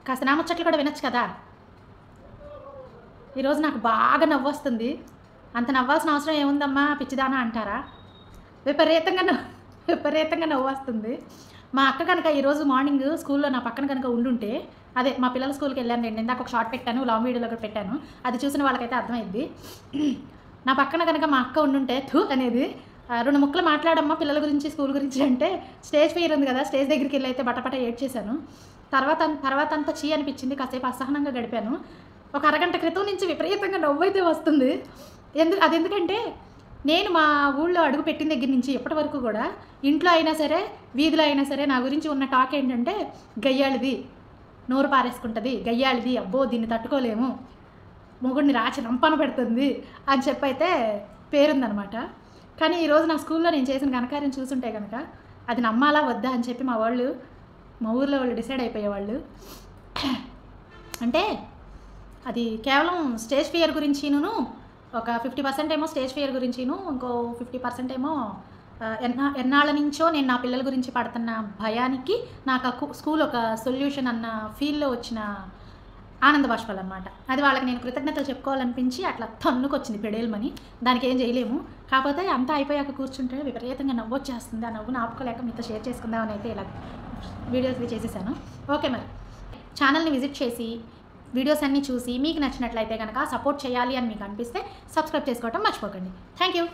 కాస్త నా ముచ్చట్లు కూడా వినొచ్చు కదా. ఈరోజు నాకు బాగా నవ్వొస్తుంది. అంత నవ్వాల్సిన అవసరం ఏముందమ్మా పిచ్చిదానా అంటారా? విపరీతంగా నవ్వొస్తుంది. మా అక్క కనుక ఈరోజు మార్నింగ్ స్కూల్లో నా పక్కన కనుక ఉండుంటే, అదే మా పిల్లల స్కూల్కి వెళ్ళాను నేను ఇందాక ఒక షార్ట్ పెట్టాను, లాంగ్ వీడియోలో కూడా పెట్టాను, అది చూసిన వాళ్ళకైతే అర్థమైద్ది. నా పక్కన కనుక మా అక్క ఉండుంటే థూ అనేది 2 ముక్కలు మాట్లాడమ్మా పిల్లల గురించి స్కూల్ గురించి అంటే, స్టేజ్ ఫియర్ ఉంది కదా, స్టేజ్ దగ్గరికి వెళ్ళి అయితే బటపట ఏడ్చేశాను. తర్వాత అంతా చీ అనిపించింది, కాసేపు అసహనంగా గడిపాను. ఒక అరగంట క్రితం నుంచి విపరీతంగా నవ్వైతే వస్తుంది. ఎందుకంటే నేను మా ఊళ్ళో అడుగు పెట్టిన దగ్గర నుంచి ఎప్పటి వరకు కూడా ఇంట్లో అయినా సరే వీధిలో అయినా సరే నా గురించి ఉన్న టాక్ ఏంటంటే, గయ్యాళిది, నోరు పారేసుకుంటుంది, గయ్యాళిది, అబ్బో దీన్ని తట్టుకోలేము, మొగుడిని రాచి రంపన పెడుతుంది అని చెప్పైతే పేరుందనమాట. కానీ ఈరోజు నా స్కూల్లో నేను చేసిన ఘనకార్యం చూసుంటే కనుక అది నమ్మాలా వద్దా అని చెప్పి మా ఊర్లో వాళ్ళు డిసైడ్ అయిపోయేవాళ్ళు. అంటే అది కేవలం స్టేజ్ ఫియర్ గురించిను, ఒక 50% ఏమో స్టేజ్ ఫియర్ గురించిను, ఇంకో 50% ఏమో ఎన్నాళ్ళ నుంచో నేను నా పిల్లల గురించి పడుతున్న భయానికి నాకు స్కూల్ ఒక సొల్యూషన్ అన్న ఫీల్లో వచ్చిన ఆనంద బాష్పాలు అనమాట. అది వాళ్ళకి నేను కృతజ్ఞతలు చెప్పుకోవాలనిపించి అట్లా తన్నుకొచ్చింది పెడేలమని. దానికి ఏం చేయలేము. కాకపోతే అంతా అయిపోయాక కూర్చుంటే విపరీతంగా నవ్వొచ్చేస్తుంది. ఆ నవ్వును ఆపుకోలేక మీతో షేర్ చేసుకుందామని అయితే ఇలా వీడియోస్ చేసేసాను. ఓకే, మరి ఛానల్ని విజిట్ చేసి వీడియోస్ అన్నీ చూసి మీకు నచ్చినట్లయితే కనుక సపోర్ట్ చేయాలి అని మీకు అనిపిస్తే సబ్స్క్రైబ్ చేసుకోవటం మర్చిపోకండి. Thank you.